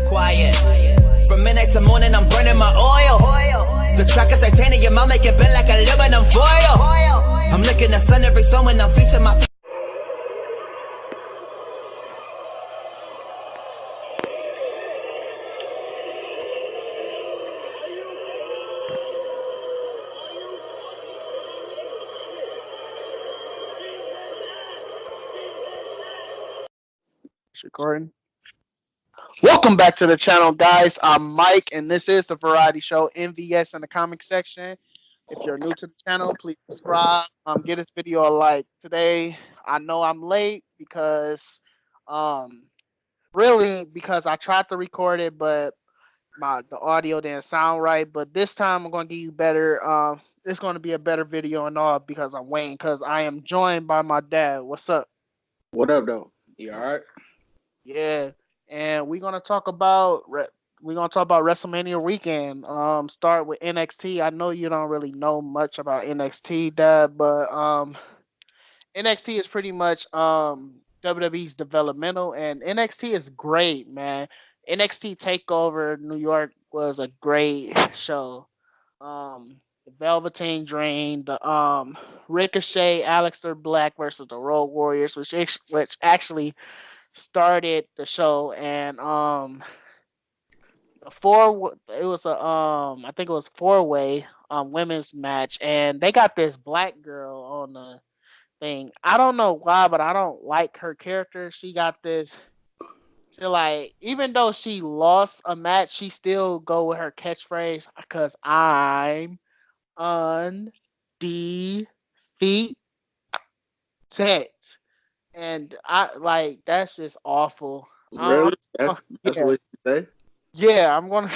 quiet. From midnight to morning, I'm burning my oil. The track is titanium, I'll make it bend like aluminum foil. I'm looking at sun every song when I'm featuring my. Recording. Welcome back to the channel, guys. I'm Mike, and this is the variety show MVS in the comic section. If you're new to the channel, please subscribe. Give this video a like. Today, I know I'm late because, because I tried to record it, but the audio didn't sound right. But this time, I'm gonna give you better. It's gonna be a better video and all because I'm waiting because I am joined by my dad. What's up? What up, though? You all right? Yeah, and we're gonna talk about WrestleMania weekend. Start with NXT. I know you don't really know much about NXT, Dad, but NXT is pretty much WWE's developmental, and NXT is great, man. NXT Takeover New York was a great show. The Velveteen Dream, the Ricochet, Aleister Black versus the Road Warriors, which actually started the show, and it was a I think it was 4-way women's match, and they got this black girl on the thing. I don't know why, but I don't like her character. She got this. She like, even though she lost a match, she still go with her catchphrase because I'm undefeated, and I like that's just awful. Really? That's Yeah. what you say? Yeah, I'm gonna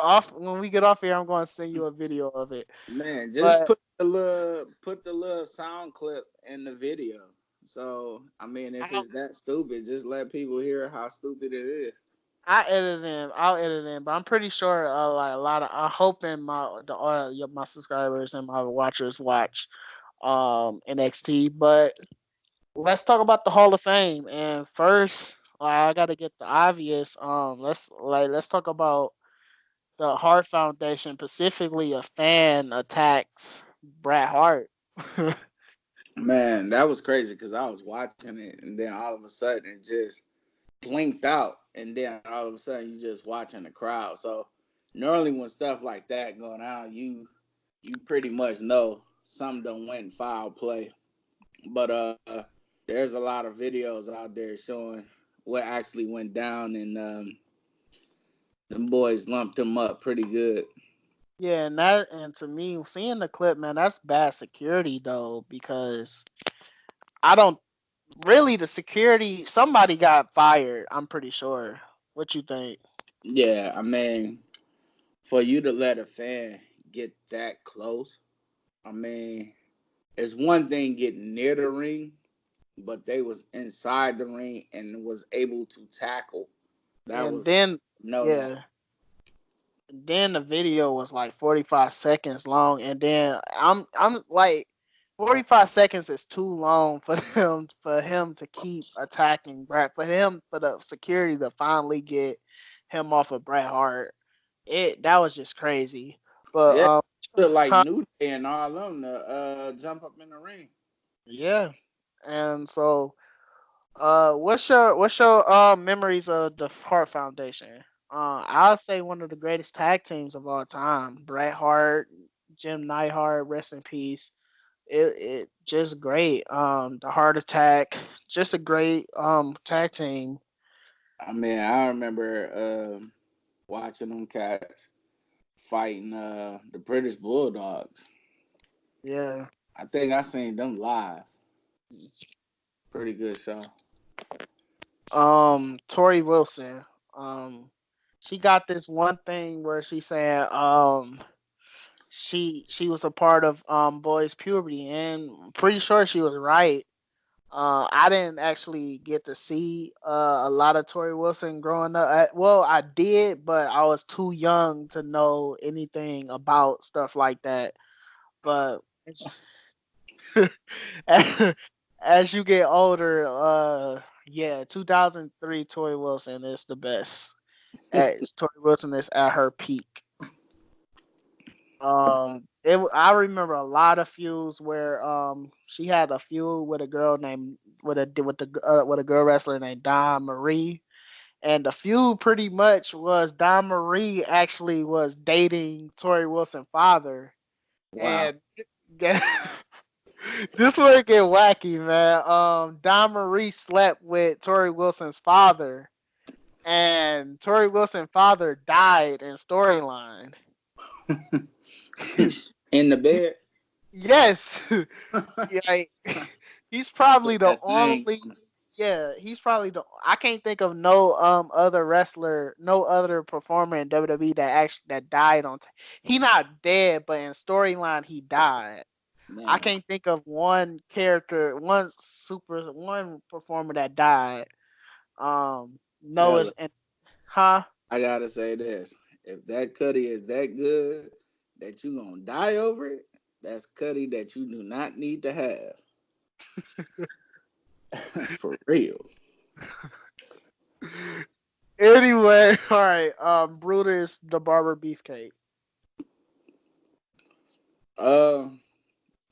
off when we get off here. I'm gonna send you a video of it. Man, just But put the little sound clip in the video. So I mean, if I'll, it's that stupid, just let people hear how stupid it is. I edit them. I'll edit them. But I'm pretty sure like a lot of I hoping my subscribers and my watchers watch NXT. But let's talk about the Hall of Fame. And first, I gotta get the obvious. Let's talk about the Hart Foundation, specifically a fan attacks Bret Hart. Man, that was crazy because I was watching it, and then all of a sudden it just blinked out, and then all of a sudden you just watching the crowd. So normally when stuff like that going on, you pretty much know something done went foul play. But there's a lot of videos out there showing what actually went down, and them boys lumped him up pretty good. Yeah, and to me, seeing the clip, man, that's bad security though, because I don't really the security. Somebody got fired. I'm pretty sure. What you think? Yeah, I mean, for you to let a fan get that close, I mean, it's one thing getting near the ring, but they was inside the ring and was able to tackle. That And was then no doubt. yeah, then the video was like 45 seconds long, and then I'm like 45 seconds is too long for him to keep attacking Bret, for the security to finally get him off of Bret Hart. That was just crazy. But Yeah, feel like huh, New Day and all them to jump up in the ring. yeah. And so what's your memories of the Hart Foundation? I'll say one of the greatest tag teams of all time. Bret Hart, Jim Neidhart, rest in peace. It just great. The Heart Attack, just a great tag team. I mean, I remember watching them cats fighting the British Bulldogs. Yeah. I think I seen them live. Pretty good show. Tori Wilson. Um, she got this one thing where she said she was a part of boys puberty, and I'm pretty sure she was right. I didn't actually get to see a lot of Tori Wilson growing up. Well, I did, but I was too young to know anything about stuff like that. But as you get older, yeah, 2003 Tori Wilson is the best. Tori Wilson is at her peak. I remember a lot of feuds where she had a feud with a girl named with a girl wrestler named Dawn Marie, and the feud pretty much was Dawn Marie actually was dating Tori Wilson's father, Wow. and this would get wacky, man. Dawn Marie slept with Tori Wilson's father, and Tori Wilson's father died in storyline. In the bed. Yes. Yeah, like, he's probably the That thing. only. Yeah, he's probably the. I can't think of no other wrestler, no other performer in WWE that died on. He not dead, but in storyline he died. I Man, can't think of one character, one performer that died. No, fella, it's and huh? I gotta say this. If that Cuddy is that good that you gonna die over it, that's Cuddy that you do not need to have. For real. Anyway, all right. Brutus the Barber Beefcake. Uh,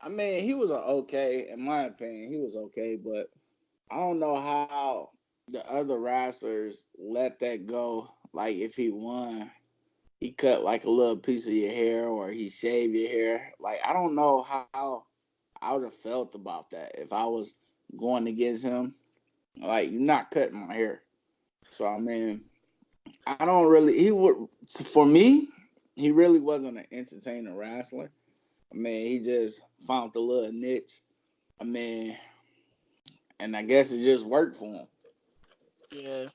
I mean, he was okay, in my opinion, he was okay, but I don't know how the other wrestlers let that go. Like if he won, he cut like a little piece of your hair or he shaved your hair. Like I don't know how I would have felt about that if I was going against him. Like you're not cutting my hair. So I mean, I don't really. He would for me. He really wasn't an entertaining wrestler. I mean, he just found a little niche. I mean, and I guess it just worked for him. Yeah.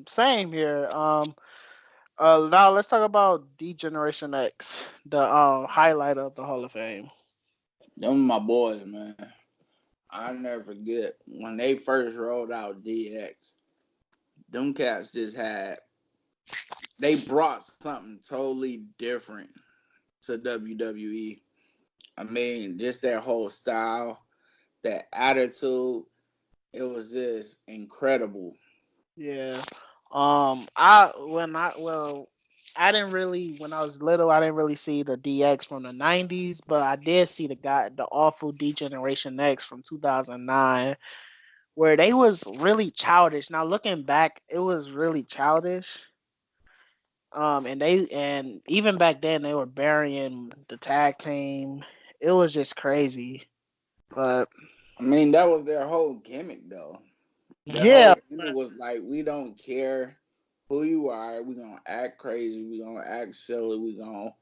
Same here. Now let's talk about D Generation X, the highlight of the Hall of Fame. Them my boys, man. I never forget when they first rolled out DX. Them cats just had they brought something totally different to WWE. I mean, just their whole style, that attitude, it was just incredible. Yeah. I didn't really when I was little I didn't really see the DX from the 90s, but I did see the awful D Generation X from 2009 where they was really childish. Now looking back, it was really childish. And even back then they were burying the tag team. It was just crazy. But I mean, that was their whole gimmick, though. Their yeah, whole gimmick was like, we don't care who you are. We're going to act crazy. We're going to act silly. We're going to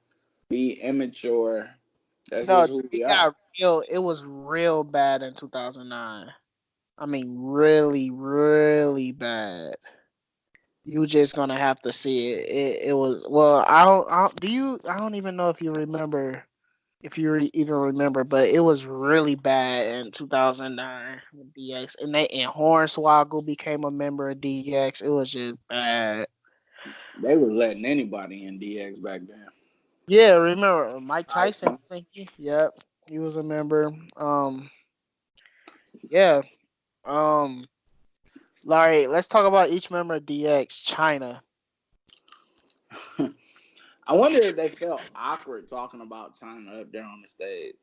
be immature. That's no, just who we it are. got real. It was real bad in 2009. I mean, really, really bad. You just gonna have to see it. It was well. I don't even know if you remember. If you even remember, but it was really bad in 2009 with DX, and Hornswoggle became a member of DX. It was just bad. They were letting anybody in DX back then. Yeah, remember Mike Tyson? Tyson. I think yep, he was a member. Yeah. Um, Larry, let's talk about each member of DX. China. I wonder if they felt awkward talking about China up there on the stage.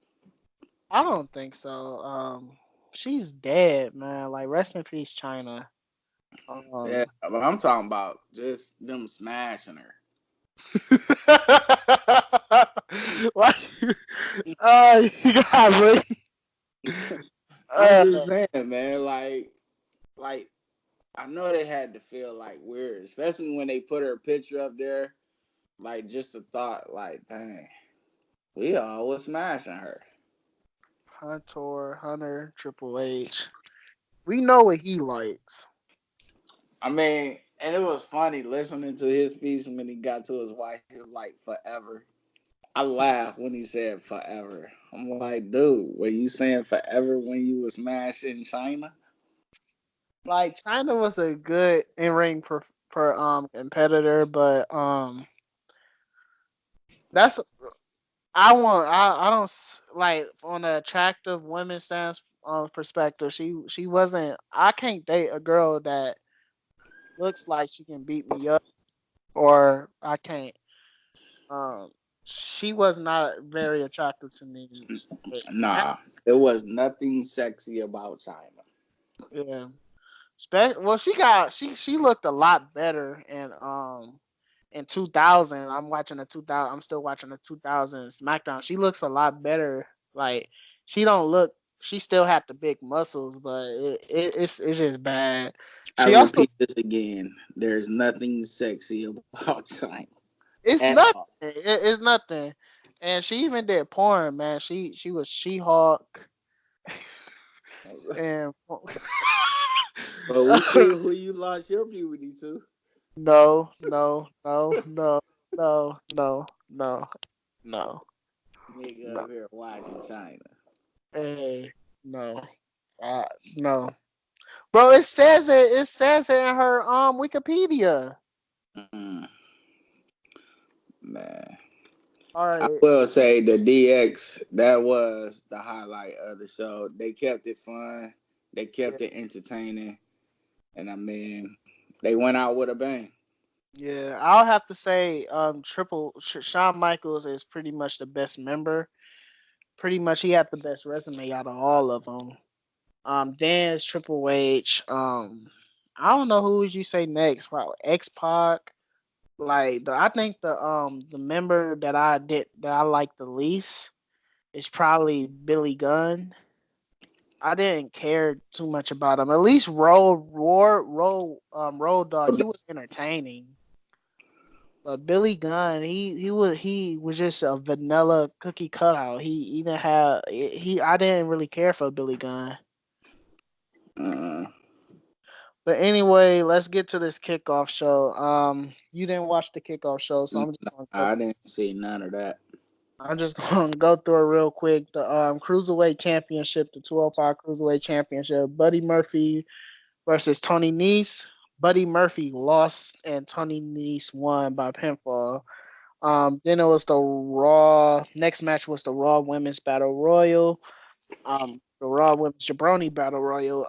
I don't think so. She's dead, man. Like rest in peace, China. Yeah, Um, but I'm talking about just them smashing her. what? You got me. I'm Uh, just saying, man. Like I know they had to feel like weird, especially when they put her picture up there. Like just the thought, like, dang, we all was smashing her. Hunter, Triple H. We know what he likes. I mean, and it was funny listening to his speech when he got to his wife. He was like, forever. I laughed when he said forever. I'm like, dude, were you saying forever when you was smashing China? Like China was a good in ring per competitor, but that's I don't like on the attractive women stance perspective. She wasn't. I can't date a girl that looks like she can beat me up, or I can't. Um, she was not very attractive to me. Nah, there was nothing sexy about China. Yeah. Well, she looked a lot better in 2000. I'm watching the 2000. I'm still watching the 2000 SmackDown. She looks a lot better. Like she don't look. She still had the big muscles, but it's just bad. I She also repeat this again. There's nothing sexy about China it's at nothing. all. It's nothing. And she even did porn, man. She was She-Hulk and But we see who you lost your puberty to. no, no, no, no, no, no, no, no, Nigga no. up here watching China. Hey, no, uh, no, bro. It says it. It says it in her Wikipedia. Mm, man. All I right. will say the DX, that was the highlight of the show. They kept it fun. They kept it entertaining. And I mean, they went out with a bang. Yeah, I'll have to say, Shawn Michaels is pretty much the best member. Pretty much, he had the best resume out of all of them. Dan's Triple H. I don't know who would you say next. Wow, X Pac. I think the member that I like the least is probably Billy Gunn. I didn't care too much about him. At least Road Dog, he was entertaining. But Billy Gunn, he was just a vanilla cookie cutout. He even had he I didn't really care for Billy Gunn. Uh, But anyway, let's get to this kickoff show. You didn't watch the kickoff show, so I didn't see none of that. I'm just gonna go through it real quick. The Cruiserweight Championship, the 205 Cruiserweight Championship, Buddy Murphy versus Tony Nese. Buddy Murphy lost and Tony Nese won by pinfall. Then it was the Raw. Next match was the Raw Women's Battle Royal. The Raw Women's Jabroni Battle Royal.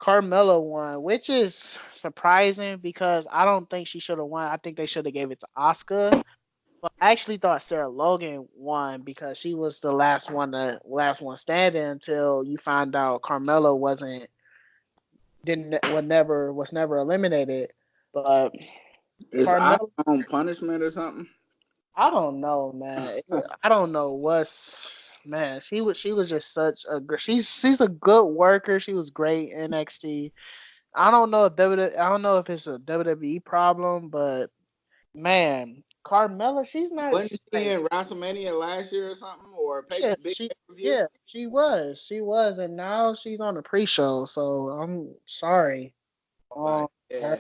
Carmella won, which is surprising because I don't think she should have won. I think they should have gave it to Asuka. But I actually thought Sarah Logan won because she was the last one standing until you find out Carmella was never eliminated. But Is I Carmella, on punishment or something? I don't know, man. I don't know what's man. She was just such a she's a good worker. She was great in NXT. I don't know if it's a WWE problem, but man, Carmella, she's not Wasn't she like in WrestleMania last year or something? Or yeah, big year? she was, and now she's on the pre-show. So I'm sorry. Like, Um, yeah.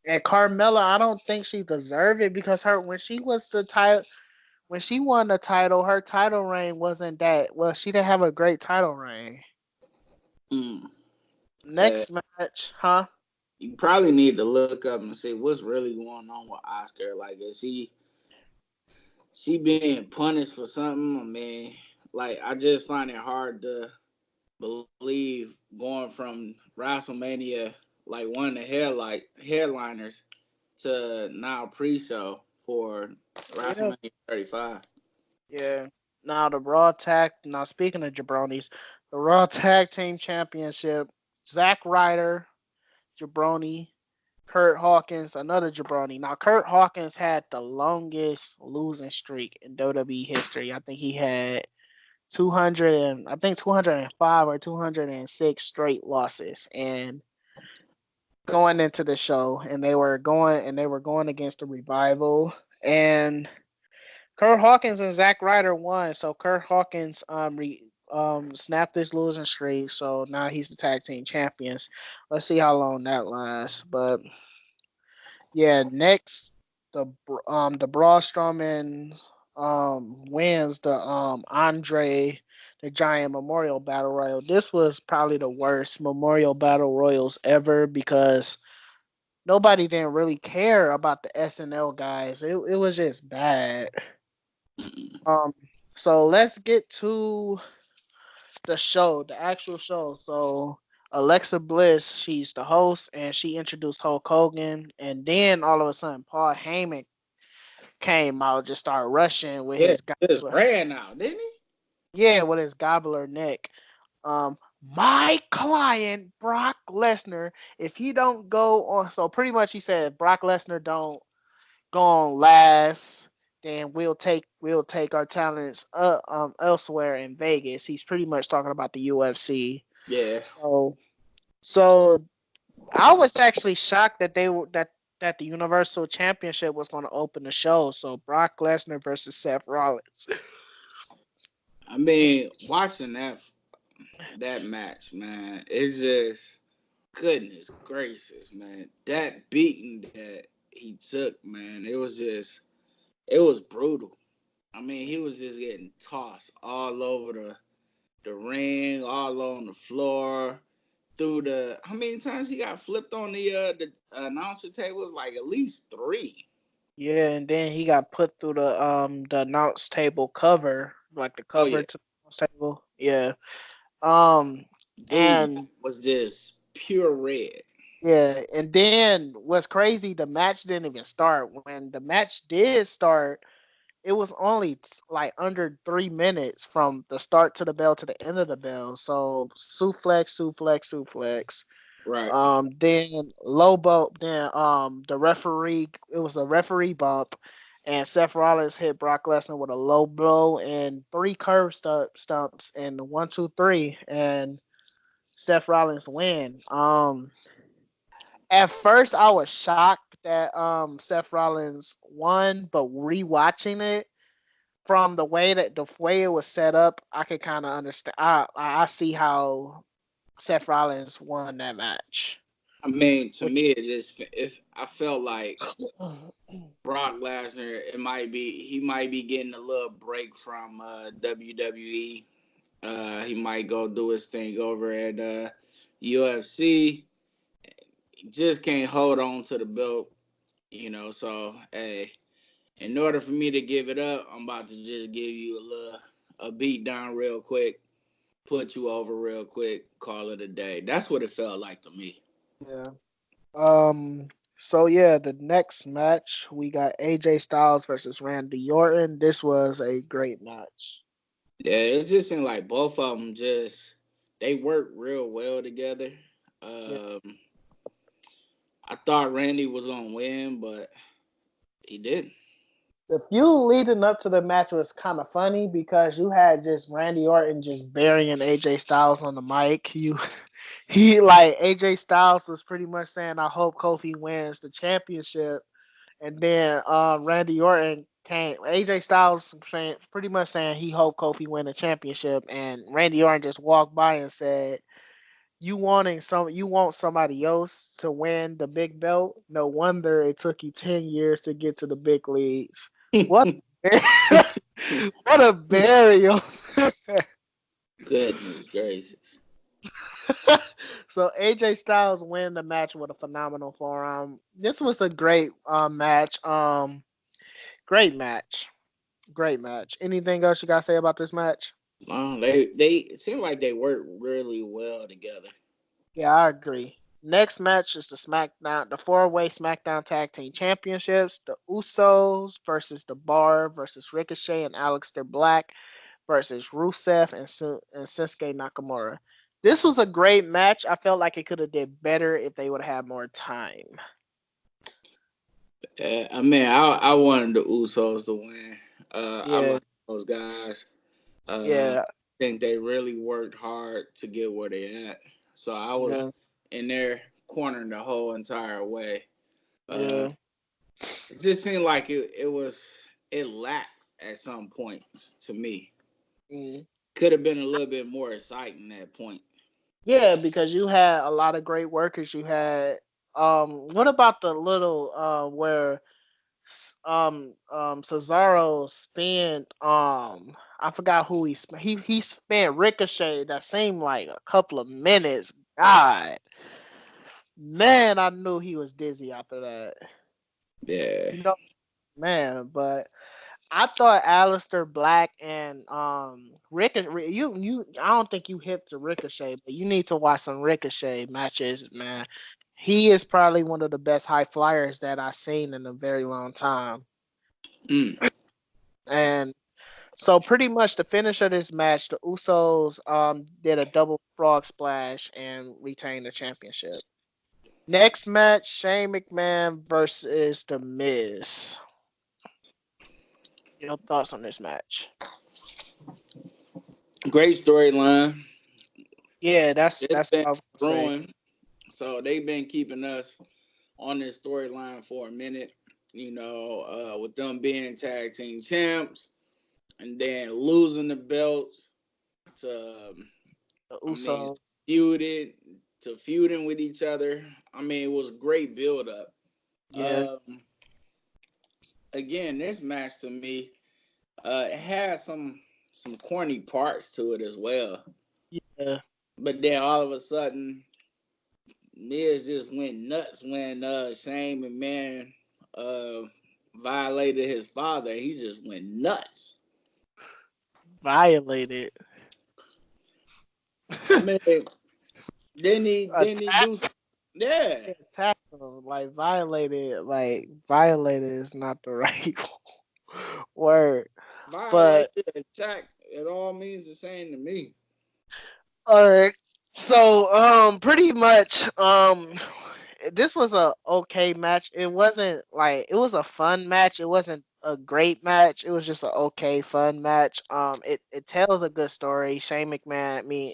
and Carmella, I don't think she deserved it because her when she won the title, her title reign wasn't that well. She didn't have a great title reign. Mm. Uh, Next match, huh? you probably need to look up and see what's really going on with Oscar. Like, is she being punished for something? I mean, like, I just find it hard to believe going from WrestleMania, like one of the headliners, to now pre-show for Yeah, WrestleMania 35. yeah. Now speaking of jabronis, the Raw Tag Team Championship, Zack Ryder, jabroni, Kurt Hawkins, another jabroni. Now Kurt Hawkins had the longest losing streak in WWE history. I think he had 205 or 206 straight losses and going into the show and they were going against the Revival and Kurt Hawkins and Zack Ryder won. So Kurt Hawkins snapped this losing streak. So now he's the tag team champions. Let's see how long that lasts. But yeah, next the Braun Strowman wins the Andre the Giant Memorial Battle Royal. This was probably the worst Memorial Battle Royals ever because nobody didn't really care about the SNL guys. It was just bad. Um, so let's get to the show, the actual show. So Alexa Bliss, she's the host, and she introduced Hulk Hogan, and then all of a sudden Paul Heyman came out, just started rushing with Yeah, his just gobbler, ran out, didn't he? yeah, with his gobbler neck. My client Brock Lesnar, if he don't go on, so pretty much he said Brock Lesnar don't go on last, then we'll take our talents elsewhere in Vegas. He's pretty much talking about the UFC. Yeah. So I was actually shocked that that the Universal Championship was going to open the show. So Brock Lesnar versus Seth Rollins. I mean, watching that match, man, it's just goodness gracious, man. That beating that he took, man, it was brutal. I mean, he was just getting tossed all over the ring, all on the floor, through the. How many times he got flipped on the announcer table? Was like at least three. Yeah, and then he got put through the announce table cover, like the Oh yeah, cover to the announce table. Yeah. Um dude and was just pure red. yeah, and then what's crazy, the match didn't even start. When the match did start, it was only like under 3 minutes from the start to the bell to the end of the bell. So suplex, suplex, suplex. Right. Then low bump. Then the referee. It was a referee bump, and Seth Rollins hit Brock Lesnar with a low blow and three curve stumps and the 1, 2, 3, and Seth Rollins win. At first I was shocked that Seth Rollins won, but rewatching it from the way it was set up, I could kind of understand. I see how Seth Rollins won that match. I mean, to Which, me, it just if I felt like Brock Lesnar, he might be getting a little break from WWE. He might go do his thing over at UFC. Just can't hold on to the belt, you know. So, hey, in order for me to give it up, I'm about to just give you a beat down real quick, put you over real quick, call it a day. That's what it felt like to me. yeah. So yeah, the next match we got AJ Styles versus Randy Orton. This was a great match. Yeah, it just seemed like both of them they work real well together. Yeah. Um, I thought Randy was gonna win, but he didn't. The feud leading up to the match was kind of funny because you had just Randy Orton just burying AJ Styles on the mic. He like AJ Styles was pretty much saying, "I hope Kofi wins the championship," and then Randy Orton came. AJ Styles pretty much saying he hoped Kofi win the championship, and Randy Orton just walked by and said, you want somebody else to win the big belt? No wonder it took you 10 years to get to the big leagues." What what a burial. Goodness gracious. So AJ Styles win the match with a phenomenal forearm. This was a great match. Great match. Great match. Anything else you gotta say about this match? They it seemed like they work really well together. Yeah, I agree. Next match is the four-way SmackDown Tag Team Championships. The Usos versus The Bar versus Ricochet and Aleister Black versus Rusev and Shinsuke Nakamura. This was a great match. I felt like it could have did better if they would have had more time. I mean, I wanted the Usos to win. I Yeah, like those guys. I yeah, think they really worked hard to get where they at. So I was yeah, in their corner the whole entire way. Uh, yeah. it just seemed like it lacked at some points to me. Mm. Could have been a little bit more exciting at point. Yeah, because you had a lot of great workers. You had what about the little where Cesaro spent I forgot who he spent Ricochet that seemed like a couple of minutes. God, man, I knew he was dizzy after that. Yeah. You know, man, but I thought Aleister Black and Ricochet. You. I don't think you hip to Ricochet, but you need to watch some Ricochet matches, man. He is probably one of the best high flyers that I've seen in a very long time. Mm. And so pretty much the finish of this match, the Usos did a double frog splash and retained the championship. Next match, Shane McMahon versus The Miz. Your thoughts on this match? Great storyline. Yeah, that's It's that's what been I was gonna say. growing, so they've been keeping us on this storyline for a minute. With them being tag team champs and then losing the belts to, The I mean, Usos. feuded to feuding with each other. I mean, it was great build up. Yeah, Um, Again, this match to me, it has some corny parts to it as well. yeah. But then all of a sudden, Miz just went nuts when Shane McMahon uh, violated his father. He just went nuts. Violated. I mean, didn't he do? Attacked. Yeah, Attacked them. Like violated. Like violated is not the right word. But violated, attack. It all means the same to me. all right. So pretty much this was a okay match. It wasn't like it was a fun match. It wasn't a great match. It was just an okay fun match. It tells a good story. Shane McMahon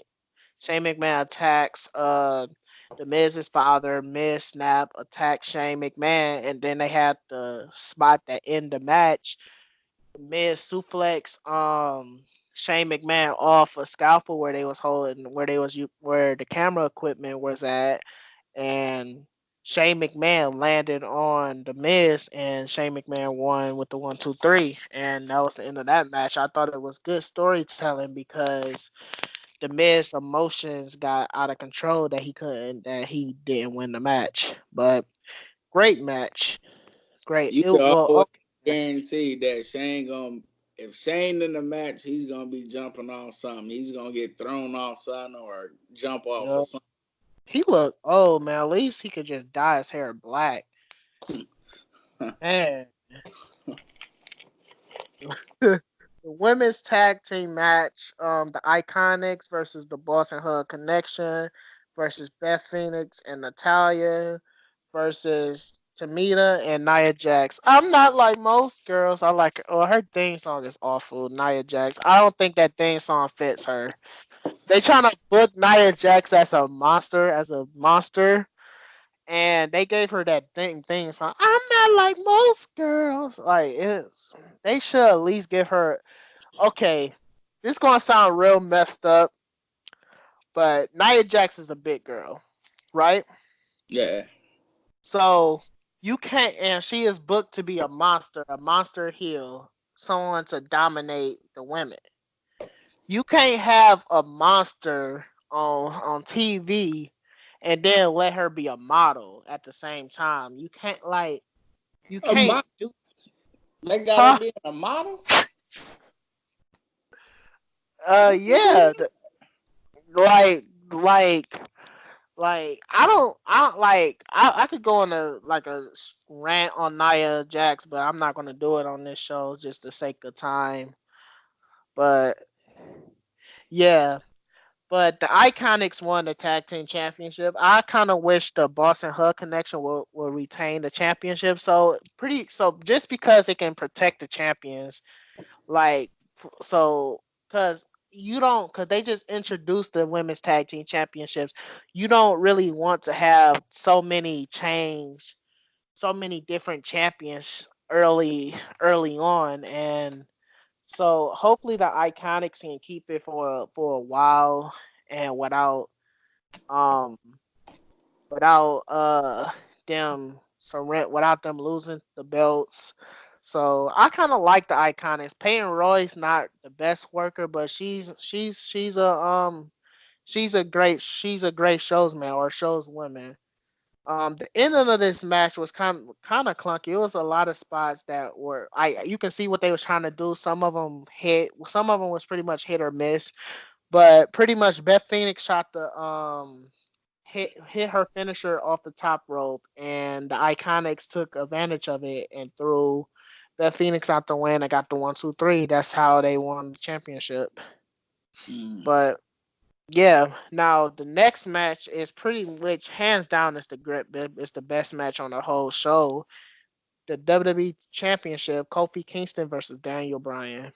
attacks the Miz's father. Miz Snap attacks Shane McMahon, and then they had the spot that end the match. Miz suplex Shane McMahon off a scalpel where they was holding where the camera equipment was at, and Shane McMahon landed on the Miz, and Shane McMahon won with the 1, 2, 3, and that was the end of that match. I thought it was good storytelling because the Miz emotions got out of control that he didn't win the match, but great match, great. You It can well always okay. guarantee that Shane gonna if Shane in the match, he's gonna be jumping off something. He's gonna get thrown off something or jump off of Yup. something. He looked oh man, at least he could just dye his hair black. Man. The women's tag team match, the Iconics versus the Boss and Hug Connection versus Beth Phoenix and Natalia versus Tamina and Nia Jax. I'm not like most girls. I like her theme song is awful. Nia Jax. I don't think that theme song fits her. They trying to book Nia Jax as a monster, and they gave her that thing song. I'm not like most girls. They should at least give her. Okay, this gonna sound real messed up, but Nia Jax is a big girl, right? Yeah. So you can't, and she is booked to be a monster heel, someone to dominate the women. You can't have a monster on TV and then let her be a model at the same time. You A can't model. do, They got her huh? being a model? Yeah, like like I could go on a rant on Nia Jax, but I'm not gonna do it on this show just to sake of time. But yeah, but the Iconics won the tag team championship. I kind of wish the Boston Hug Connection will retain the championship. So just because it can protect the champions, like so because because they just introduced the women's tag team championships. You don't really want to have so many different champions early on, and so hopefully the Iconics can keep it for a while and um without without them losing the belts. So I kind of like the Iconics. Peyton Roy's not the best worker, but she's a great showsman or showswoman. The ending of this match was kind of clunky. It was a lot of spots that were you can see what they were trying to do. Some of them hit, some of them was pretty much hit or miss. But pretty much Beth Phoenix shot the hit her finisher off the top rope, and the Iconics took advantage of it and threw Beth Phoenix out the win. I got the 1, 2, 3. That's how they won the championship. Mm. But yeah, now the next match is pretty much hands down. It's the grip. It's the best match on the whole show. The WWE Championship: Kofi Kingston versus Daniel Bryan.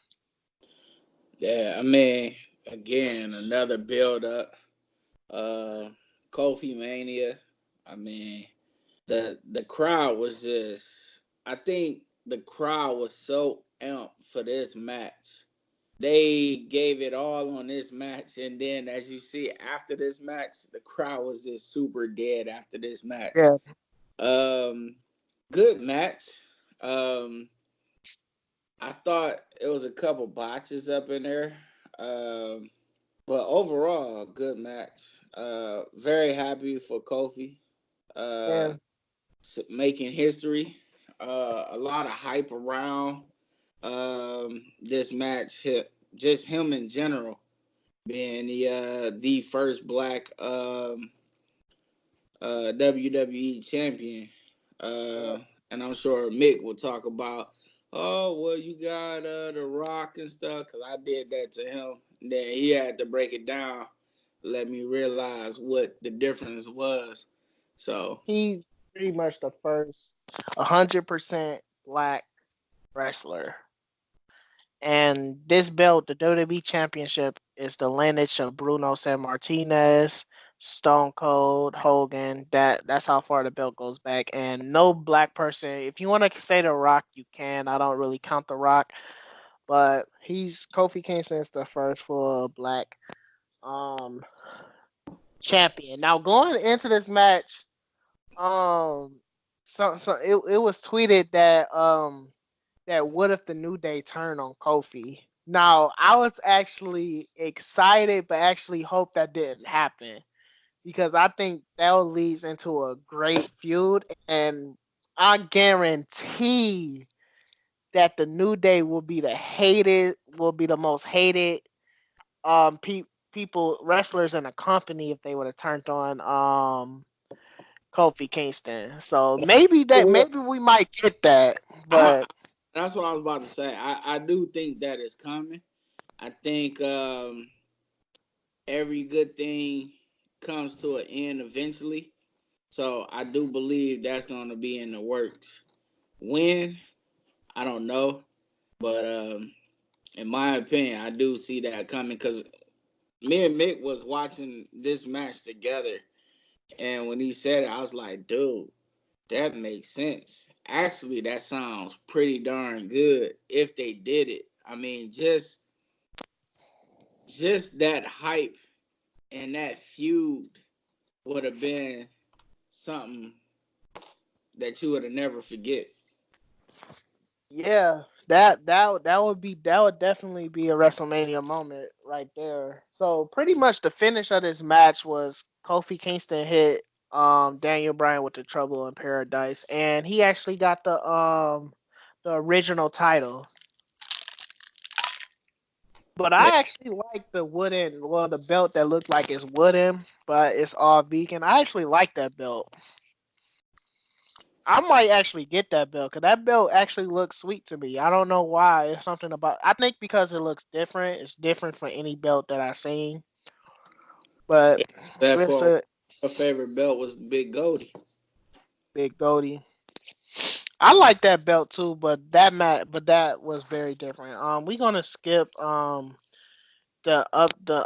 Yeah, I mean, again, another build up. Uh, Kofi Mania. I mean, the crowd was just. I think the crowd was so amped for this match. They gave it all on this match, and then as you see after this match, the crowd was just super dead after this match. Yeah, Um, Good match. Um, I thought it was a couple botches up in there. Um, but overall, good match. Very happy for Kofi. Uh, yeah, Making history. A lot of hype around this match. Just him in general being the first black WWE champion. yeah. Uh, and I'm sure Mick will talk about, oh, well, you got The Rock and stuff, because I did that to him. And then he had to break it down, let me realize what the difference was. So, He's pretty much the first 100% black wrestler. And this belt, the WWE Championship, is the lineage of Bruno San Martinez, Stone Cold, Hogan. That's how far the belt goes back. And no black person, if you want to say The Rock, you can. I don't really count The Rock, but he's Kofi Kingston is the first full black um champion. Now going into this match, um, it was tweeted that what if the New Day turn on Kofi? Now, I was actually excited, but actually hope that didn't happen because I think that leads into a great feud, and I guarantee that the New Day will be the most hated people wrestlers in the company if they would have turned on Kofi Kingston. So maybe we might get that, I, but that's what I was about to say. I do think that is coming. I think every good thing comes to an end eventually. So I do believe that's going to be in the works. When? I don't know. But in my opinion, I do see that coming because me and Mick was watching this match together. And when he said it, I was like, dude, that makes sense. Actually, that sounds pretty darn good if they did it. I mean, just that hype and that feud would have been something that you would have never forget. yeah, that would definitely be a WrestleMania moment right there. So pretty much the finish of this match was Kofi Kingston hit Daniel Bryan with the Trouble in Paradise, and he actually got the original title. But Yeah. I actually like the belt that looked like it's wooden, but it's all vegan. I actually like that belt. I might actually get that belt because that belt actually looks sweet to me. I don't know why. It's something about. I think because it looks different. It's different from any belt that I've seen. But That it's for a her favorite belt was Big Goldie. big goatee. I like that belt too, but that was very different. We're gonna skip the up the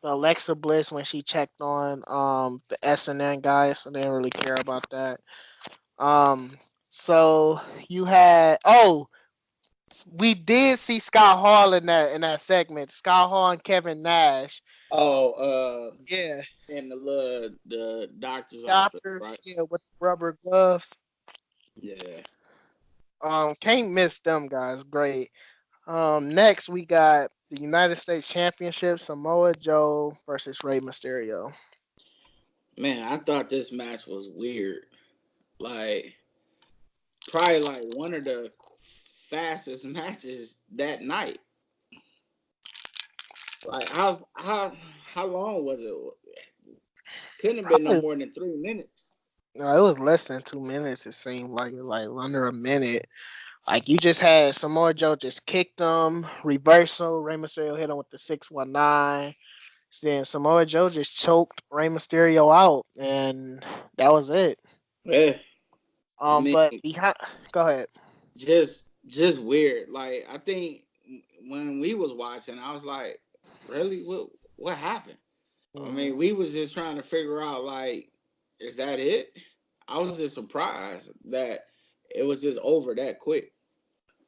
Alexa Bliss when she checked on the SNN guys, so they didn't really care about that. Um, so you had we did see Scott Hall in that segment. Scott Hall and Kevin Nash. Oh, Yeah, in the doctor's office, doctors. right? Yeah, with rubber gloves. Yeah. Can't miss them guys. Great. Next we got the United States Championship: Samoa Joe versus Rey Mysterio. Man, I thought this match was weird. Like, probably like one of the fastest matches that night. Like, how long was it? Couldn't have been no Probably more than 3 minutes. no, it was less than 2 minutes. It seemed like it was like under a minute. Like you just had Samoa Joe just kicked him, reversal. Rey Mysterio hit him with the 619. Then Samoa Joe just choked Rey Mysterio out, and that was it. Yeah, I mean, But behind, go ahead. just weird. Like, I think when we was watching, I was like, really, what happened? I Mhm. mean, we was just trying to figure out, like, is that it? I was just surprised that it was just over that quick.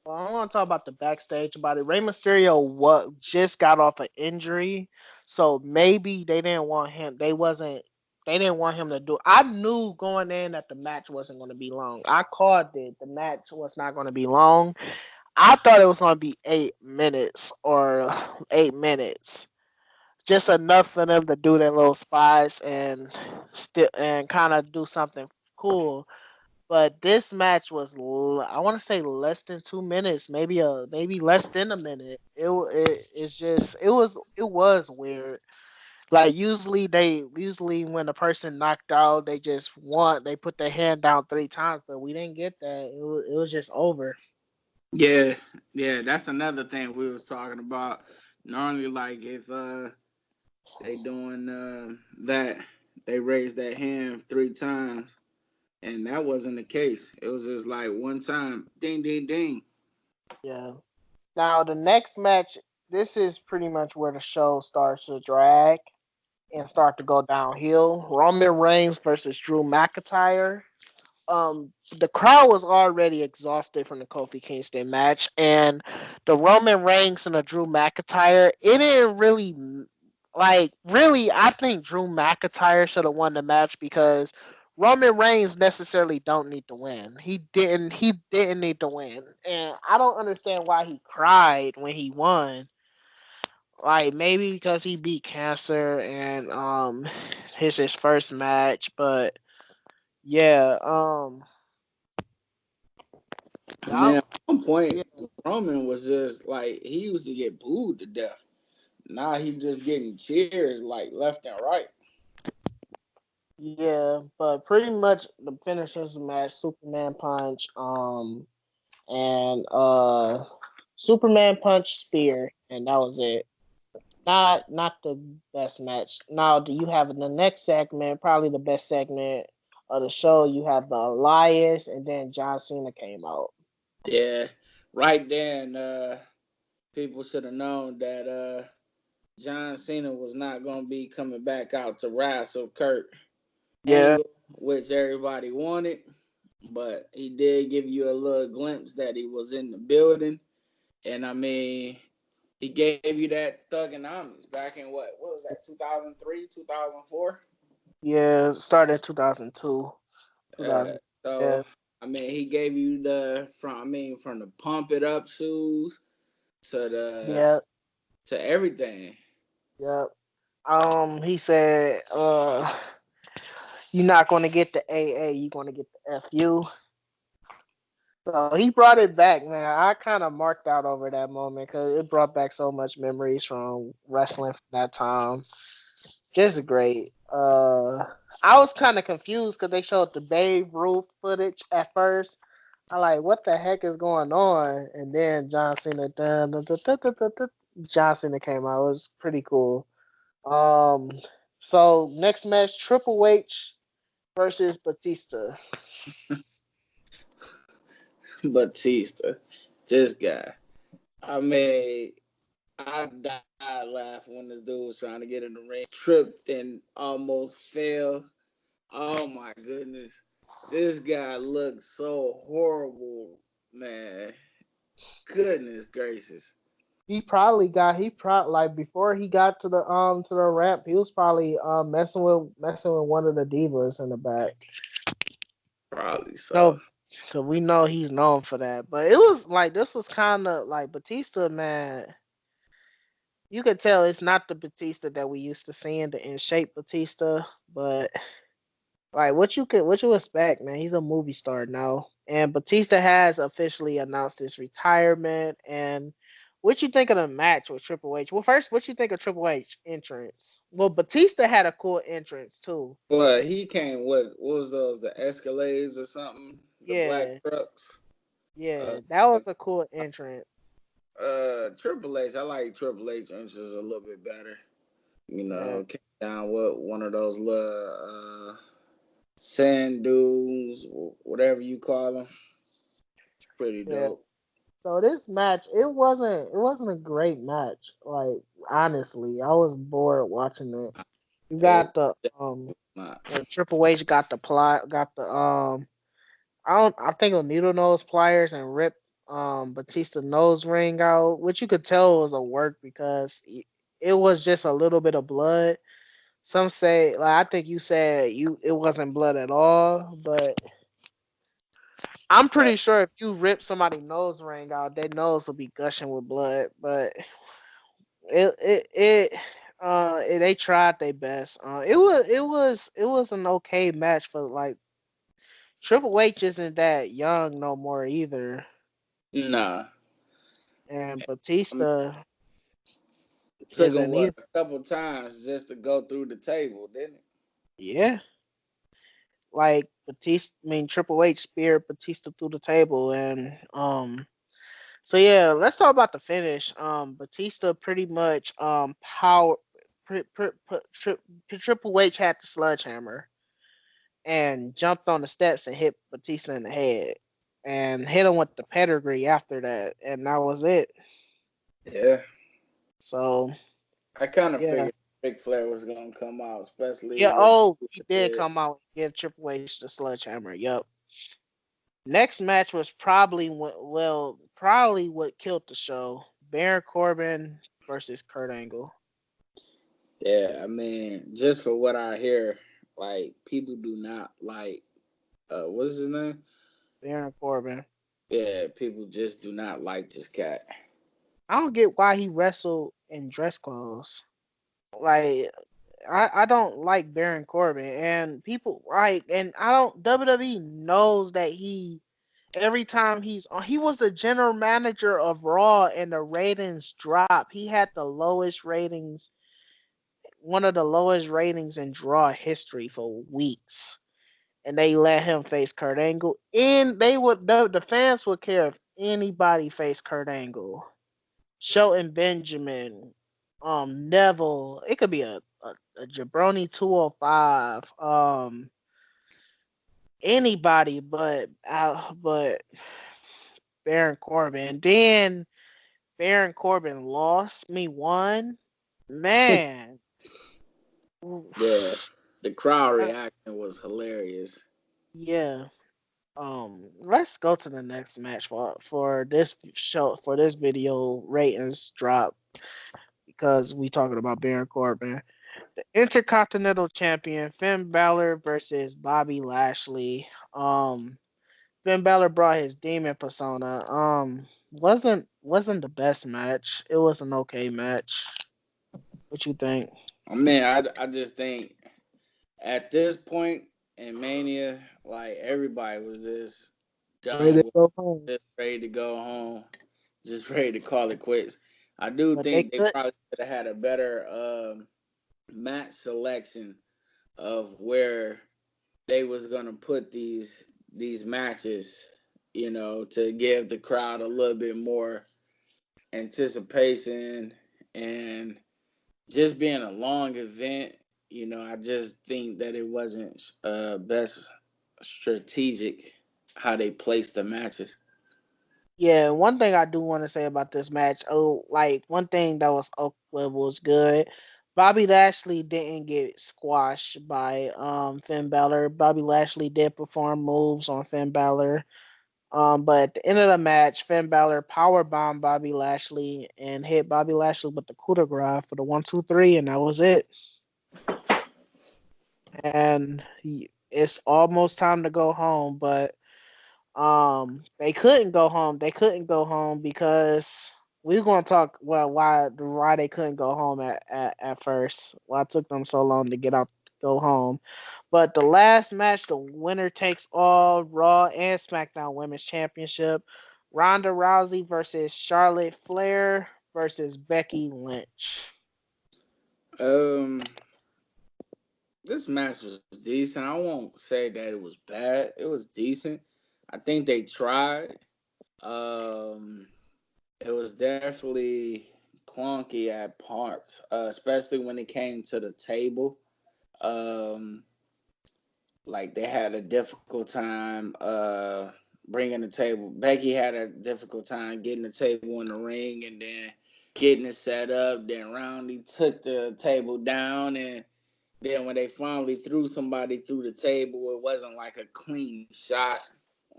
Well, I want to talk about the backstage about it. Rey Mysterio what just got off an injury, so maybe they didn't want him. They didn't want him to do. I knew going in that the match wasn't going to be long. I called it. The match was not going to be long. I thought it was going to be 8 minutes or 8 minutes, just enough for them to do their little spies and still and kind of do something cool. But this match was, I want to say less than 2 minutes, maybe less than a minute. It's just it was weird. Like usually when a person knocked out, they put their hand down 3 times, but we didn't get that. It was just over. Yeah, yeah, that's another thing we was talking about. Normally, like if they doing that, they raise that hand 3 times, and that wasn't the case. It was just like one time, ding, ding, ding. Yeah. Now the next match, this is pretty much where the show starts to drag and start to go downhill. Roman Reigns versus Drew McIntyre. The crowd was already exhausted from the Kofi Kingston match, and the Roman Reigns and the Drew McIntyre, it didn't really really. I think Drew McIntyre should have won the match because Roman Reigns necessarily don't need to win. He didn't need to win, and I don't understand why he cried when he won. Like maybe because he beat cancer and his first match, but yeah, Man, I, at one point, yeah, Roman was just like he used to get booed to death. Now he just getting cheers like left and right. yeah, but pretty much the finishers match, Superman punch, and Superman punch spear, and that was it. Not the best match. Now, do you have in the next segment, probably the best segment of the show? You have the Elias, and then John Cena came out. Yeah, right then, people should have known that John Cena was not gonna be coming back out to wrestle Kurt Yeah, Angle, which everybody wanted. But he did give you a little glimpse that he was in the building, and I mean, he gave you that thugonomics back in what was that 2003, 2004. yeah, started in 2002. Uh, 2000. so Yeah, I mean, he gave you from the pump it up shoes to the yeah, to everything. yeah. He said, you're not gonna get the AA, you're gonna get the FU. So he brought it back, man. I kind of marked out over that moment because it brought back so much memories from wrestling from that time. Just great. I was kind of confused because they showed the Babe Ruth footage at first. I like, what the heck is going on? And then John Cena came out. It was pretty cool. Um, so next match, Triple H versus Batista. Batista, this guy. I mean, I died laughing when this dude was trying to get in the ring, tripped and almost fell. Oh my goodness, this guy looked so horrible, man. Goodness gracious. He probably like before he got to the ramp, he was probably messing with one of the divas in the back. Probably so. No, so we know he's known for that. But it was like this was kind of like Batista, man. you could tell it's not the Batista that we used to seeing, the in shape Batista, but like what you expect, man? He's a movie star now, and Batista has officially announced his retirement. And what you think of the match with Triple H? Well, first, what you think of Triple H entrance? Well, Batista had a cool entrance too. But he came. What was those? The Escalades or something? The black Yeah, trucks. yeah, Uh, that was a cool entrance. Triple H. I like Triple H entrances a little bit better. You Yeah, know, came down with one of those little sand dunes, whatever you call them. Pretty yeah. dope. So this match, it wasn't a great match. Like honestly, I was bored watching it. You It got the was not. Triple H got the plot, got the I think a needle nose pliers and ripped Batista nose ring out, which you could tell was a work because it was just a little bit of blood. Some say like I think you said it wasn't blood at all, but I'm Uh, pretty sure if you rip somebody's nose ring out, their nose will be gushing with blood. But they tried their best. It was an okay match for like Triple H isn't that young no more either. nah. And I mean, Batista it took him isn't what either. a couple times just to go through the table, didn't it? Yeah, like Batista. I mean, Triple H speared Batista through the table, and So yeah, let's talk about the finish. Batista pretty much power. Triple H had the sledgehammer and jumped on the steps and hit Batista in the head, and hit him with the pedigree after that, and that was it. Yeah. So I kind of yeah, figured Ric Flair was gonna come out, especially yeah. with Oh, he the did head. come out and give Triple H the sledgehammer. Yep. Next match was probably what killed the show. Baron Corbin versus Kurt Angle. Yeah, I mean, just for what I hear, like people do not like what's his name? Baron Corbin. Yeah, people just do not like this cat. I don't get why he wrestled in dress clothes. Like I don't like Baron Corbin, and people like, and I don't, WWE knows that every time he's on, he was the general manager of Raw and the ratings drop. He had the lowest ratings, one of the lowest ratings in Raw history for weeks, and they let him face Kurt Angle, and the fans would care if anybody faced Kurt Angle. Shelton Benjamin, Neville. It could be a Jabroni 205. Anybody but Baron Corbin. Then Baron Corbin lost. Me won. Man. Yeah, the crowd reaction was hilarious. Yeah. Let's go to the next match for this show, for this video ratings drop, because we talking about Baron Corbin. The Intercontinental Champion Finn Balor versus Bobby Lashley. Finn Balor brought his demon persona. Wasn't the best match. It was an okay match. What you think? I mean, I just think at this point in Mania, like everybody was just Ready done to with, go home. just ready to go home, just ready to call it quits. I do But they think they could. probably could have had a better match selection of where they was gonna put these matches, you know, to give the crowd a little bit more anticipation and just being a long event. You know, I just think that it wasn't best strategic how they placed the matches. Yeah, one thing I do want to say about this match, like one thing that was good. Bobby Lashley didn't get squashed by Finn Balor. Bobby Lashley did perform moves on Finn Balor. But at the end of the match, Finn Balor power bombed Bobby Lashley and hit Bobby Lashley with the coup de grace for the 1, 2, 3, and that was it. And it's almost time to go home, but they couldn't go home. They couldn't go home because we're gonna talk why they couldn't go home at first. Why it took them so long to go home. But the last match, the winner takes all Raw and SmackDown Women's Championship. Ronda Rousey versus Charlotte Flair versus Becky Lynch. Um, this match was decent. I won't say that it was bad. It was decent. I think they tried. Um, it was definitely clunky at parts, especially when it came to the table. Um, like they had a difficult time bringing the table. Becky had a difficult time getting the table in the ring and then getting it set up. Then Roundy took the table down, and then when they finally threw somebody through the table, it wasn't like a clean shot.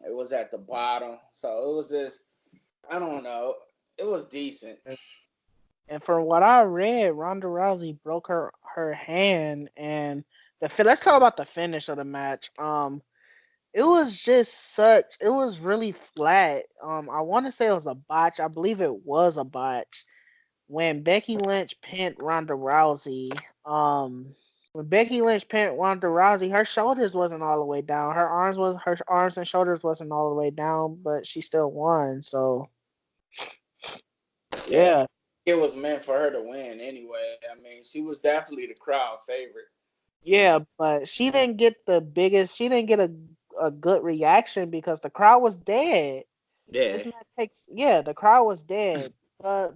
It was at the bottom, so it was just, I don't know. It was decent. And from what I read, Ronda Rousey broke her hand, and let's talk about the finish of the match. It was just it was really flat. I want to say it was a botch. I believe it was a botch when Becky Lynch pinned Ronda Rousey. When Becky Lynch pinned Ronda Rousey, her shoulders wasn't all the way down. Her arms and shoulders wasn't all the way down, but she still won. So Yeah, yeah. it was meant for her to win anyway. I mean, she was definitely the crowd favorite. Yeah, but she didn't get the biggest. She didn't get a good reaction because the crowd was dead. Yeah, This match the crowd was dead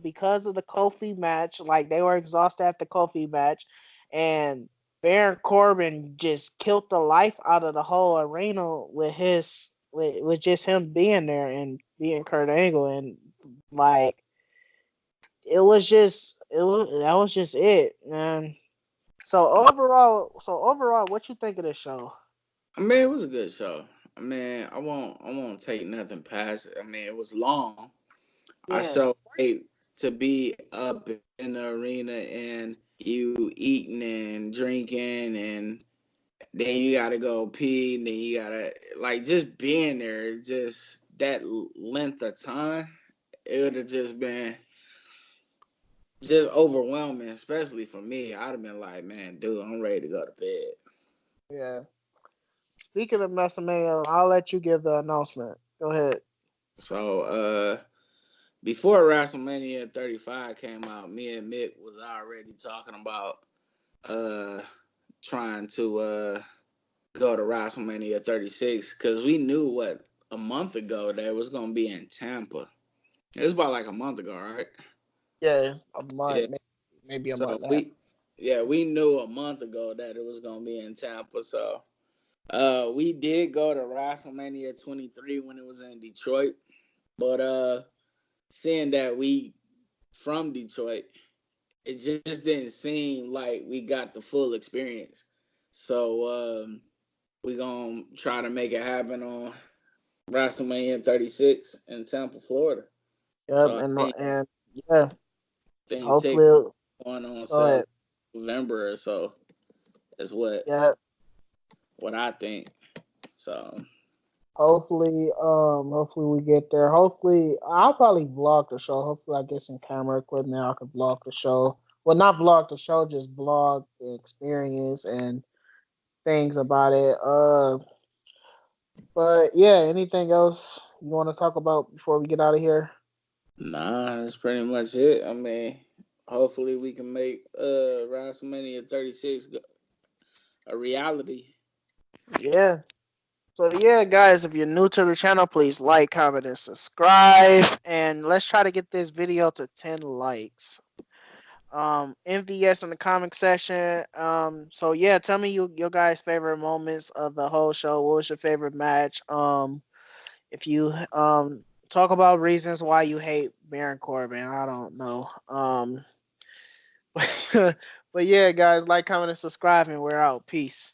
because of the Kofi match. Like they were exhausted after Kofi match, and Baron Corbin just killed the life out of the whole arena with just him being there and being Kurt Angle, and like that was just it, man. So overall, what you think of this show? I mean, it was a good show. I mean, I won't take nothing past it. I mean, it was long. I Yeah, so hate to be up in the arena and you eating and drinking, and then you gotta go pee, and then you gotta, like, just being there, just that length of time, it would have just been just overwhelming, especially for me. I'd have been like, man, dude, I'm ready to go to bed. yeah. Speaking of WrestleMania, I'll let you give the announcement. Go ahead. So before WrestleMania 35 came out, me and Mick was already talking about uh trying to go to WrestleMania 36, because we knew what, a month ago, that it was gonna be in Tampa. It was about like a month ago, right? Yeah, a month, Yeah. maybe a So month and a half. we knew a month ago that it was gonna be in Tampa. So we did go to WrestleMania 23 when it was in Detroit. But seeing that we from Detroit, it just didn't seem like we got the full experience. So we gonna try to make it happen on WrestleMania 36 in Tampa, Florida. Yep, So I and yeah, think tickets hopefully, going on go sale ahead. November or so. That's Yeah, what I think. So hopefully we get there. Hopefully, I'll probably vlog the show. Hopefully, I get some camera equipment. I can vlog the show. Well, not vlog the show, just vlog the experience and things about it. But yeah, anything else you want to talk about before we get out of here? nah, that's pretty much it. I mean, hopefully we can make WrestleMania 36 a reality. Yeah. So yeah, guys, if you're new to the channel, please like, comment, and subscribe. And let's try to get this video to 10 likes. MVS in the comment section. So yeah, tell me your guys' favorite moments of the whole show. What was your favorite match? If you talk about reasons why you hate Baron Corbin, I don't know. But yeah, guys, like, comment, and subscribe, and we're out. Peace.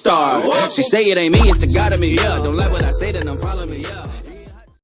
star. She say it ain't me, it's the God of me, yeah. Don't like what I say, then I'm following me, yeah.